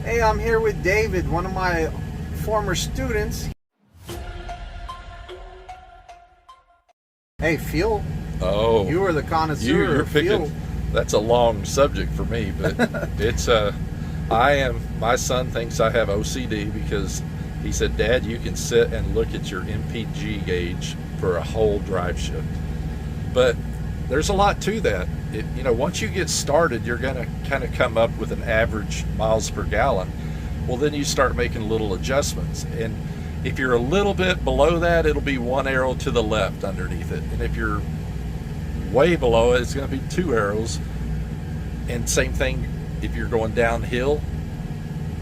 Hey, I'm here with David, one of my former students. Hey, fuel. Oh, You are the connoisseur you're of fuel. That's a long subject for me, but it's my son thinks I have OCD because he said, Dad, you can sit and look at your MPG gauge for a whole drive shift. But there's a lot to that. Once you get started, you're going to kind of come up with an average miles per gallon. Well, then you start making little adjustments. And if you're a little bit below that, it'll be one arrow to the left underneath it. And if you're way below it, it's going to be two arrows. And same thing if you're going downhill,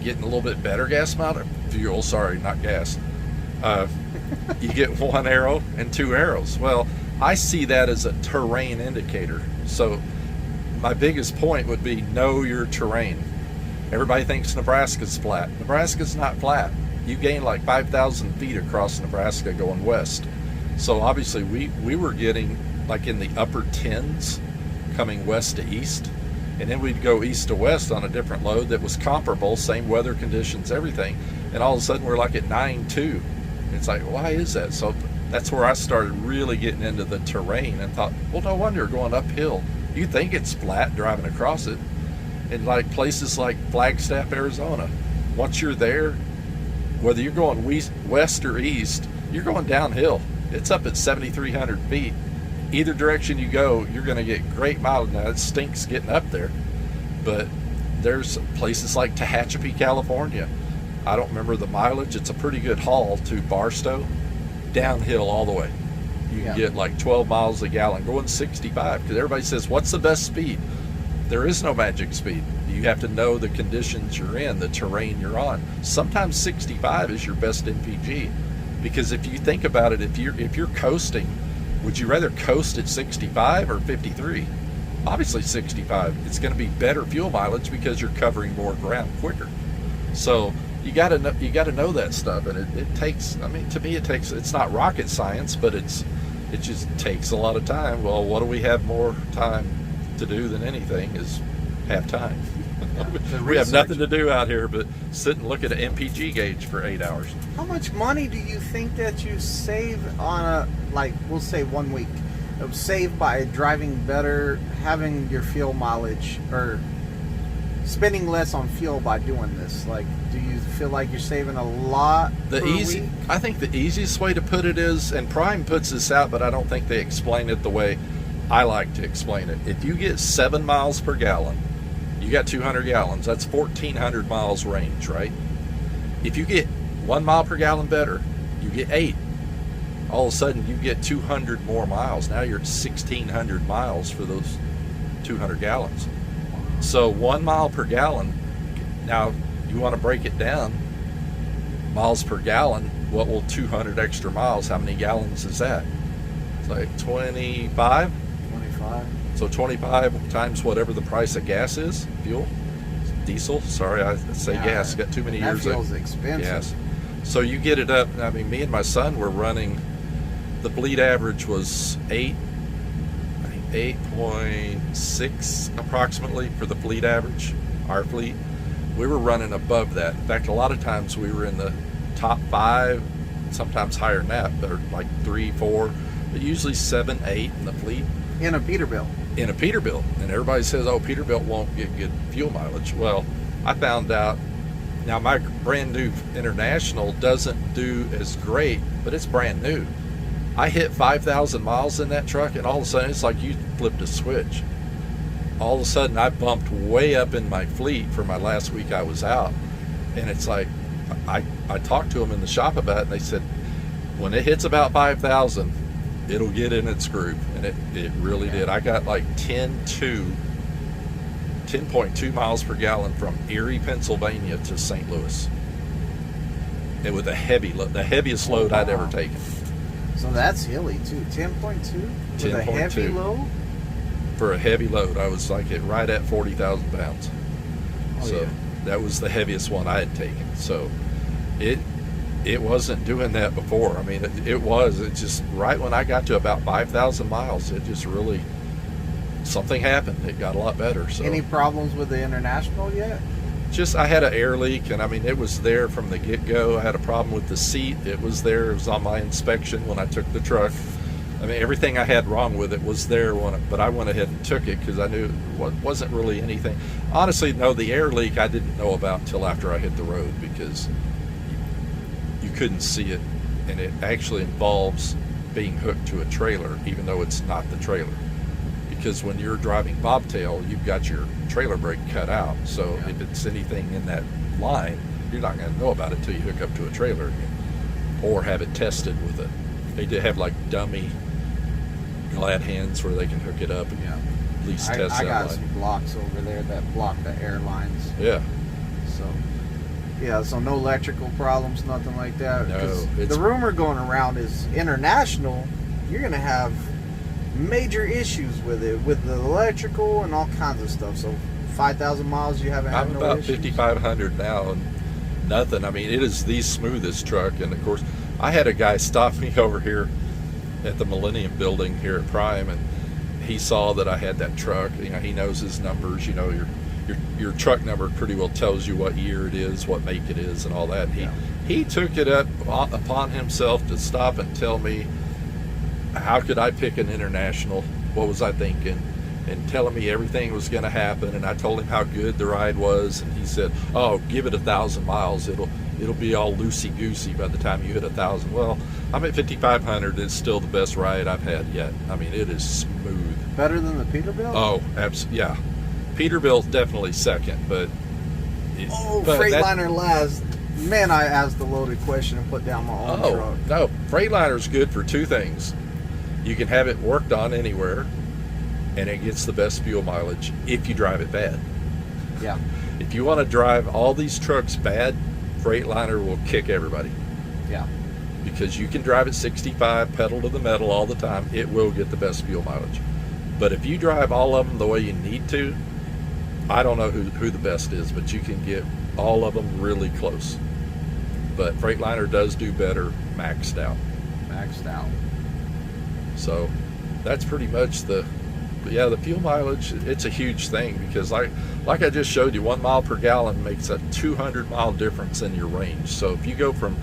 getting a little bit better fuel, sorry, not gas. You get one arrow and two arrows. Well, I see that as a terrain indicator. So my biggest point would be know your terrain. Everybody thinks Nebraska's flat. Nebraska's not flat. You gain like 5,000 feet across Nebraska going west. So obviously we were getting like in the upper 10s coming west to east. And then we'd go east to west on a different load that was comparable, same weather conditions, everything. And all of a sudden we're like at 9.2. It's like, why is that? So that's where I started really getting into the terrain and thought, well, no wonder going uphill. You think it's flat driving across it. And like places like Flagstaff, Arizona, once you're there, whether you're going west or east, you're going downhill. It's up at 7,300 feet. Either direction you go, you're going to get great mileage. Now, it stinks getting up there, but there's places like Tehachapi, California. I don't remember the mileage. It's a pretty good haul to Barstow, downhill all the way. You can get like 12 miles a gallon going 65, because everybody says, what's the best speed? There is no magic speed. You have to know the conditions you're in, the terrain you're on. Sometimes 65 is your best MPG, because if you think about it, if you're coasting, would you rather coast at 65 or 53? Obviously 65. It's going to be better fuel mileage because you're covering more ground quicker. So you got to know that stuff, and it takes. I mean, to me, it's not rocket science, but it just takes a lot of time. Well, what do we have more time to do than anything is have time. We have nothing to do out here but sit and look at an MPG gauge for 8 hours. How much money do you think that you save on we'll say 1 week? Save by driving better, having your fuel mileage, or spending less on fuel by doing this? Like, do you feel like you're saving a lot per week? I think the easiest way to put it is, and Prime puts this out, but I don't think they explain it the way I like to explain it. If you get 7 miles per gallon, you got 200 gallons. That's 1,400 miles range, right? If you get 1 mile per gallon better, you get 8. All of a sudden, you get 200 more miles. Now you're at 1,600 miles for those 200 gallons. So 1 mile per gallon. Now, you want to break it down, miles per gallon, what will 200 extra miles, how many gallons is that? It's like 25? 25. So 25 times whatever the price of gas is, fuel, diesel, sorry, I say gas, got too many years. That feels expensive. Gas. So you get it up, I mean, me and my son were running, the fleet average was 8.6 approximately for the fleet average, our fleet. We were running above that. In fact, a lot of times we were in the top 5, sometimes higher than that, but like 3, 4, but usually 7, 8 in the fleet. In a Peterbilt. In a Peterbilt. And everybody says, oh, Peterbilt won't get good fuel mileage. Well, I found out, now my brand new International doesn't do as great, but it's brand new. I hit 5,000 miles in that truck, and all of a sudden it's like you flipped a switch. All of a sudden I bumped way up in my fleet for my last week I was out. And it's like, I talked to them in the shop about it, and they said, when it hits about 5,000, it'll get in its groove. And it really did. I got like 10.2 miles per gallon from Erie, Pennsylvania to St. Louis. And with a heavy load, the heaviest load I'd ever taken. So that's hilly too. 10.2 with a heavy load? For a heavy load, I was like right at 40,000 pounds. That was the heaviest one I had taken. So it wasn't doing that before. I mean, it just right when I got to about 5,000 miles, it just really, something happened. It got a lot better. So any problems with the International yet? Just I had an air leak, and I mean it was there from the get-go. I had a problem with the seat. It was there. It was on my inspection when I took the truck. I mean, everything I had wrong with it was there, but I went ahead and took it because I knew it wasn't really anything. Honestly, no, the air leak I didn't know about until after I hit the road because you couldn't see it, and it actually involves being hooked to a trailer, even though it's not the trailer. Because when you're driving bobtail, you've got your trailer brake cut out. So if it's anything in that line, you're not going to know about it until you hook up to a trailer again, or have it tested with it. They do have like dummy glad hands where they can hook it up and at least test I got that some blocks over there that block the airlines. Yeah. So no electrical problems, nothing like that. No, the rumor going around is international, you're going to have major issues with it, with the electrical and all kinds of stuff. So 5,000 miles, you haven't had I'm no about issues? 5,500 now, and nothing. I mean, it is the smoothest truck. And of course, I had a guy stop me over here at the Millennium Building here at Prime, and he saw that I had that truck. You know, he knows his numbers. You know, your truck number pretty well tells you what year it is, what make it is, and all that. He took it upon himself to stop and tell me how could I pick an international, what was I thinking, and telling me everything was going to happen. And I told him how good the ride was, and he said, "Oh, give it 1,000 miles. It'll be all loosey goosey by the time you hit 1,000." Well, I'm at 5,500. It's still the best ride I've had yet. I mean, it is smooth. Better than the Peterbilt? Oh, absolutely. Yeah, Peterbilt's definitely second, but Freightliner last. Man, I asked the loaded question and put down my own truck. No, Freightliner's good for two things. You can have it worked on anywhere, and it gets the best fuel mileage if you drive it bad. Yeah. If you want to drive all these trucks bad, Freightliner will kick everybody. Yeah. Because you can drive at 65, pedal to the metal all the time, it will get the best fuel mileage. But if you drive all of them the way you need to, I don't know who the best is, but you can get all of them really close. But Freightliner does do better maxed out. Maxed out. So that's pretty much the fuel mileage. It's a huge thing because like I just showed you, 1 mile per gallon makes a 200-mile difference in your range. So if you go from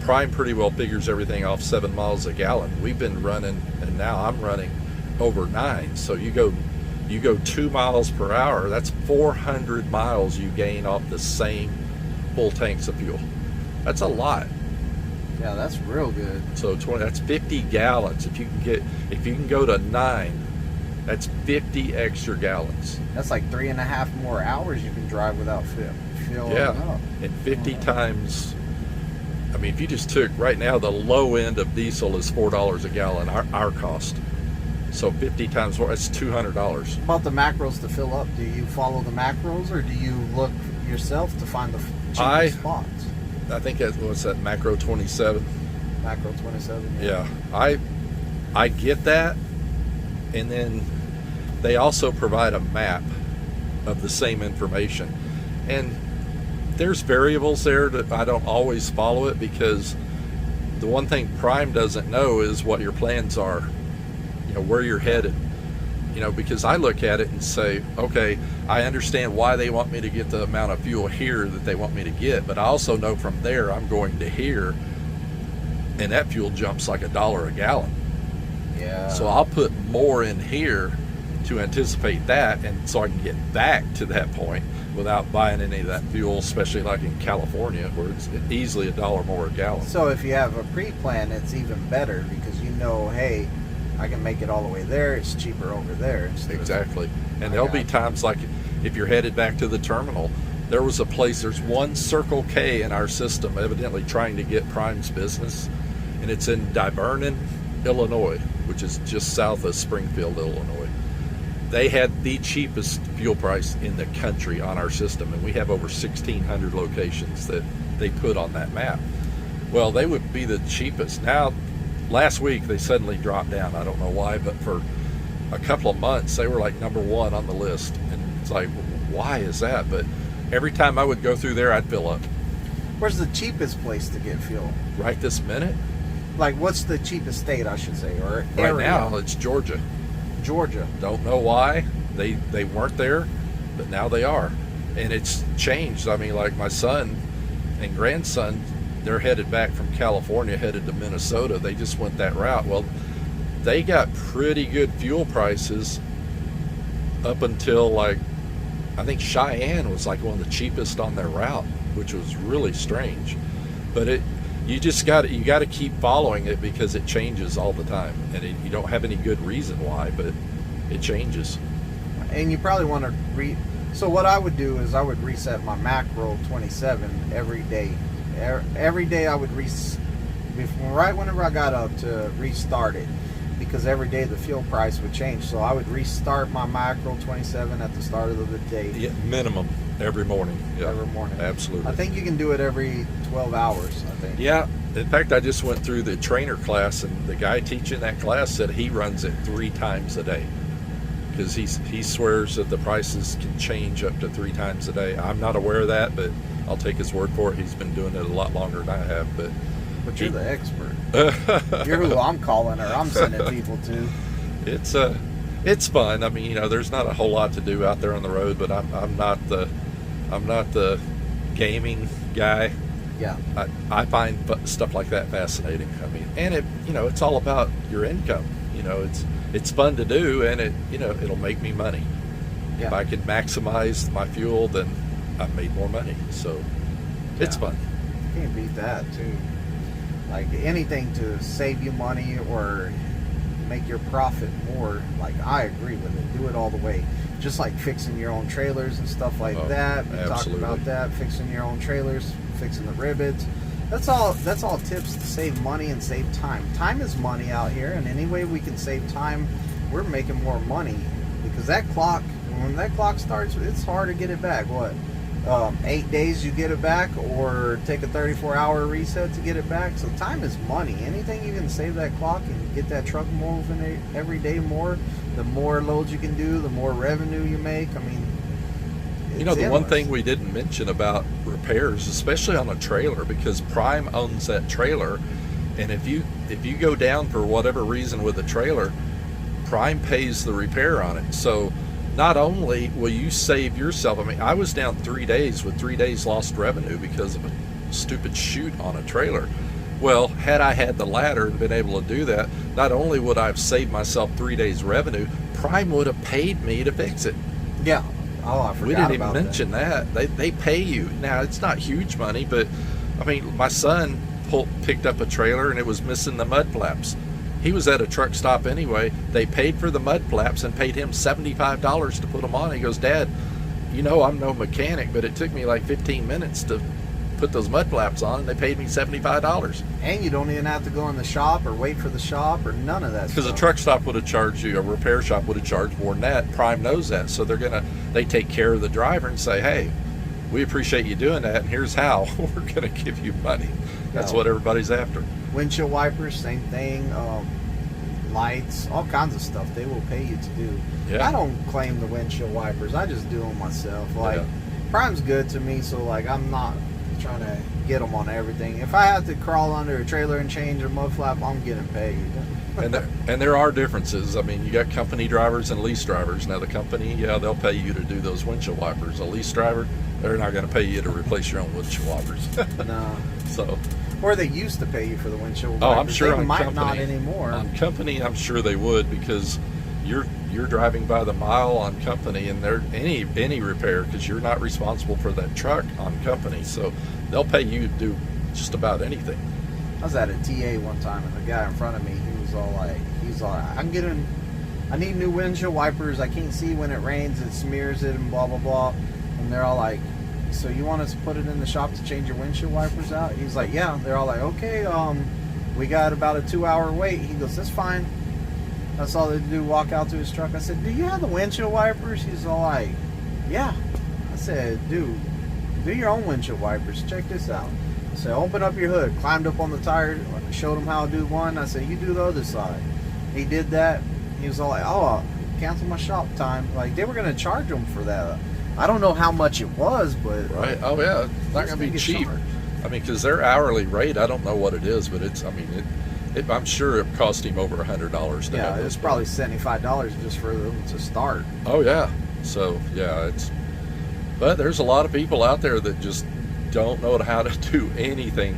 Prime pretty well figures everything off 7 miles a gallon. We've been running, and now I'm running over 9. So you go 2 miles per hour. That's 400 miles you gain off the same full tanks of fuel. That's a lot. Yeah, that's real good. So that's 50 gallons. If you can go to 9, that's 50 extra gallons. That's like 3.5 more hours you can drive without filling up. And 50 times. I mean, if you just took right now, the low end of diesel is $4 a gallon, our cost. So 50 times more, that's $200. About the macros to fill up, do you follow the macros, or do you look yourself to find the cheapest spots? I think what's that, Macro 27? Macro 27. Yeah, I get that, and then they also provide a map of the same information, and there's variables there that I don't always follow it, because the one thing Prime doesn't know is what your plans are, you know, where you're headed, you know, because I look at it and say, okay, I understand why they want me to get the amount of fuel here that they want me to get, but I also know from there I'm going to here, and that fuel jumps like $1 a gallon. Yeah. So I'll put more in here to anticipate that, and so I can get back to that point without buying any of that fuel, especially like in California where it's easily $1 more a gallon. So if you have a pre-plan, it's even better, because you know, hey, I can make it all the way there, it's cheaper over there. Exactly. And there'll be times like if you're headed back to the terminal, there's one Circle K in our system evidently trying to get Prime's business, and it's in Dyvernon, Illinois, which is just south of Springfield, Illinois. They had the cheapest fuel price in the country on our system, and we have over 1,600 locations that they put on that map. Well, they would be the cheapest. Now, last week they suddenly dropped down. I don't know why, but for a couple of months they were like #1 on the list, and it's like, why is that? But every time I would go through there, I'd fill up. Where's the cheapest place to get fuel? Right this minute? Like, what's the cheapest state, I should say, or area? Right now, it's Georgia. Georgia. Don't know why. They weren't there, but now they are. and it's changed. I mean, like my son and grandson, they're headed back from California, headed to Minnesota. They just went that route. Well, they got pretty good fuel prices up until, like, I think Cheyenne was like one of the cheapest on their route, which was really strange. But you got to keep following it because it changes all the time, and you don't have any good reason why, but it changes. And you probably want to so what I would do is I would reset my macro 27 every day. Every day I would right whenever I got up to restart it, because every day the fuel price would change. So I would restart my macro 27 at the start of the day. Yeah, minimum every morning. Yeah, every morning. Absolutely. I think you can do it every 12 hours, I think. Yeah. In fact, I just went through the trainer class, and the guy teaching that class said he runs it 3 times a day, because he swears that the prices can change up to 3 times a day. I'm not aware of that, but I'll take his word for it. He's been doing it a lot longer than I have. But you're the expert. You're who I'm calling, or I'm sending people to. It's fun. I mean, there's not a whole lot to do out there on the road, but I'm not the gaming guy. Yeah. I find stuff like that fascinating. I mean, and it's all about your income. It's fun to do, and it'll make me money. Yeah. If I can maximize my fuel, then I've made more money. So it's fun. You can't beat that too. Like anything to save you money or make your profit more, like I agree with it. Do it all the way. Just like fixing your own trailers and stuff like that. We talked about that. Fixing your own trailers, fixing the rivets. That's all tips to save money and save time. Time is money out here, and any way we can save time, we're making more money, because when that clock starts, it's hard to get it back. 8 days you get it back, or take a 34-hour reset to get it back. So time is money. Anything you can save that clock and get that truck moving every day more, the more loads you can do, the more revenue you make. I mean, the one thing we didn't mention about repairs, especially on a trailer, because Prime owns that trailer, and if you go down for whatever reason with a trailer, Prime pays the repair on it. So not only will you save yourself, I mean, I was down 3 days with 3 days lost revenue because of a stupid chute on a trailer. Well, had I had the ladder and been able to do that, not only would I have saved myself 3 days revenue, Prime would have paid me to fix it. Yeah. Oh, I forgot. We didn't even mention that. They pay you. Now, it's not huge money, but I mean, my son picked up a trailer and it was missing the mud flaps. He was at a truck stop anyway. They paid for the mud flaps and paid him $75 to put them on. He goes, "Dad, I'm no mechanic, but it took me like 15 minutes to put those mud flaps on, and they paid me $75. And you don't even have to go in the shop or wait for the shop or none of that. Because a truck stop would have charged you, a repair shop would have charged more than that. Prime knows that, so they take care of the driver and say, "Hey, we appreciate you doing that, and here's how we're gonna give you money." That's what everybody's after. Windshield wipers, same thing. Lights, all kinds of stuff they will pay you to do. Yeah. I don't claim the windshield wipers. I just do them myself. Prime's good to me, so I'm not trying to get them on everything. If I have to crawl under a trailer and change a mud flap, I'm getting paid. And there are differences. I mean, you got company drivers and lease drivers. Now the company, they'll pay you to do those windshield wipers. A lease driver, they're not going to pay you to replace your own windshield wipers. No. So. Or they used to pay you for the windshield wipers. Oh, I'm sure they on might company, not anymore. On company, I'm sure they would, because you're driving by the mile on company, and they're any repair, because you're not responsible for that truck on company. So they'll pay you to do just about anything. I was at a TA one time, and the guy in front of me, he was all like, I need new windshield wipers. I can't see when it rains, it smears it and blah, blah, blah. And they're all like, "So you want us to put it in the shop to change your windshield wipers out?" He's like, "Yeah." They're all like, "Okay, we got about a 2-hour wait." He goes, "That's fine." That's all they do, walk out to his truck. I said, "Do you have the windshield wipers?" He's all like, "Yeah." I said, "Dude, do your own windshield wipers. Check this out." I said, "Open up your hood." Climbed up on the tire, showed him how to do one. I said, "You do the other side." He did that. He was all like, "Oh, cancel my shop time." Like, they were going to charge him for that. I don't know how much it was, but... Right. Oh, yeah. It's not going to be cheap. I mean, because their hourly rate, I don't know what it is, but I'm sure it cost him over $100 to have it was probably $75 just for them to start. Oh, yeah. So, yeah, But there's a lot of people out there that just don't know how to do anything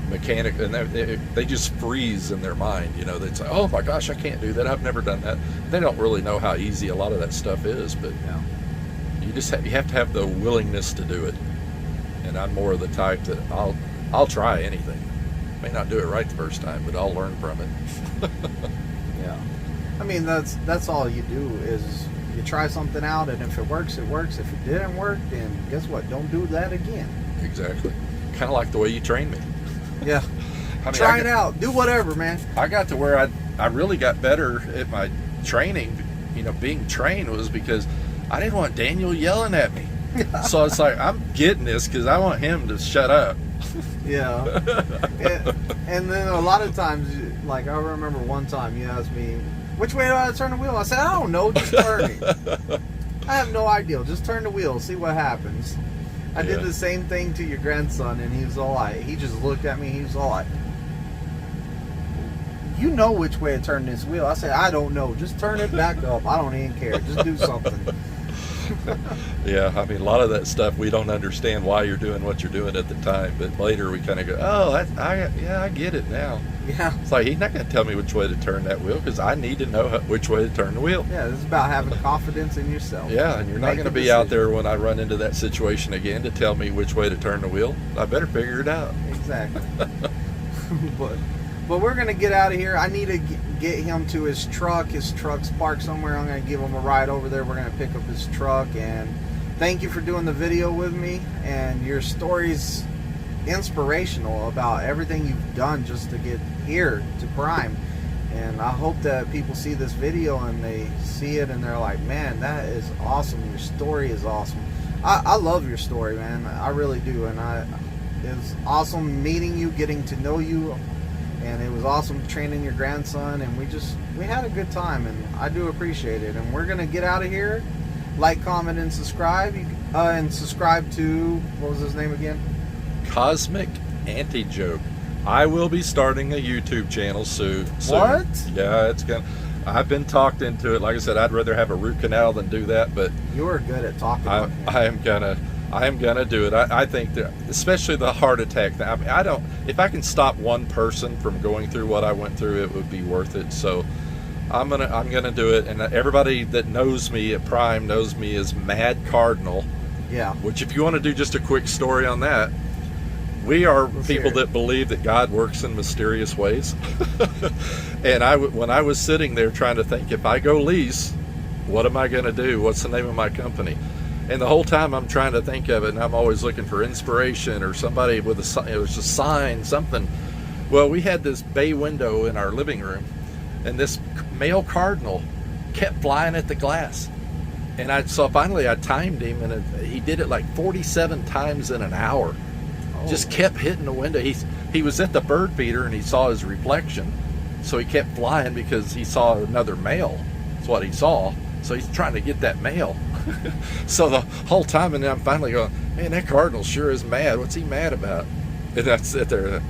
mechanic, and they just freeze in their mind. You know, they say, "Oh my gosh, I can't do that. I've never done that." They don't really know how easy a lot of that stuff is. But Yeah. you have to have the willingness to do it. And I'm more of the type that I'll try anything. May not do it right the first time, but I'll learn from it. Yeah. I mean, that's all you do is you try something out, and if it works, it works. If it didn't work, then guess what? Don't do that again. Exactly. Kind of like the way you train me. Yeah. I mean, Try it out. Do whatever, man. I got to where I really got better at my training. You know, being trained was because I didn't want Daniel yelling at me. So it's like, I'm getting this because I want him to shut up. Yeah. And then a lot of times, like I remember one time you asked me, which way do I turn the wheel? I said, I don't know, just turn it. I have no idea. Just turn the wheel, see what happens. I did the same thing to your grandson, and he was all like, he just looked at me, he was all like, you know which way to turn this wheel. I said, I don't know. Just turn it back up. I don't even care. Just do something. Yeah, I mean, a lot of that stuff we don't understand why you're doing what you're doing at the time, but later we kind of go, oh, I get it now. Yeah. It's like, he's not going to tell me which way to turn that wheel because I need to know which way to turn the wheel. Yeah, this is about having confidence in yourself. Yeah, and you're not going to be out there when I run into that situation again to tell me which way to turn the wheel. I better figure it out. Exactly. But we're going to get out of here. I need to get him to his truck. His truck's parked somewhere. I'm going to give him a ride over there. We're going to pick up his truck. And thank you for doing the video with me. And your story's inspirational about everything you've done just to get here to Prime. And I hope that people see this video and they see it and they're like, man, that is awesome. Your story is awesome. I love your story, man. I really do. And it was awesome meeting you, getting to know you. And it was awesome training your grandson, and we had a good time, and I do appreciate it. And we're gonna get out of here. Like, comment, and subscribe. And subscribe to, what was his name again? Cosmic Anti-Joke. I will be starting a YouTube channel soon. What? Yeah, it's gonna. I've been talked into it. Like I said, I'd rather have a root canal than do that, but You're good at talking. I am gonna do it. I think that, especially the heart attack thing. I mean, if I can stop one person from going through what I went through, it would be worth it. So I'm gonna do it. And everybody that knows me at Prime knows me as Mad Cardinal. Yeah. Which, if you want to do just a quick story on that, we are people that believe that God works in mysterious ways. And when I was sitting there trying to think, if I go lease, what am I gonna do? What's the name of my company? And the whole time I'm trying to think of it, and I'm always looking for inspiration or somebody with it was a sign, something. Well, we had this bay window in our living room, and this male cardinal kept flying at the glass. And so finally I timed him, and he did it like 47 times in an hour. Oh. Just kept hitting the window. He was at the bird feeder, and he saw his reflection. So he kept flying because he saw another male. That's what he saw. So he's trying to get that male. So the whole time, and then I'm finally going, man, that Cardinal sure is mad. What's he mad about? And I sit there,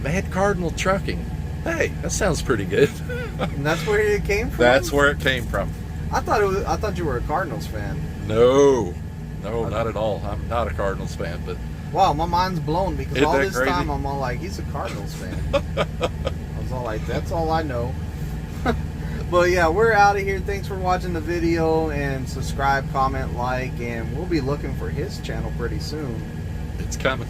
Mad Cardinal Trucking. Hey, that sounds pretty good. And that's where it came from? That's where it came from. I thought you were a Cardinals fan. No, not at all. I'm not a Cardinals fan, but wow, my mind's blown because Isn't all that this crazy? time I'm all like, he's a Cardinals fan. I was all like, that's all I know. But yeah, we're out of here. Thanks for watching the video, and subscribe, comment, like, and we'll be looking for his channel pretty soon. it's coming.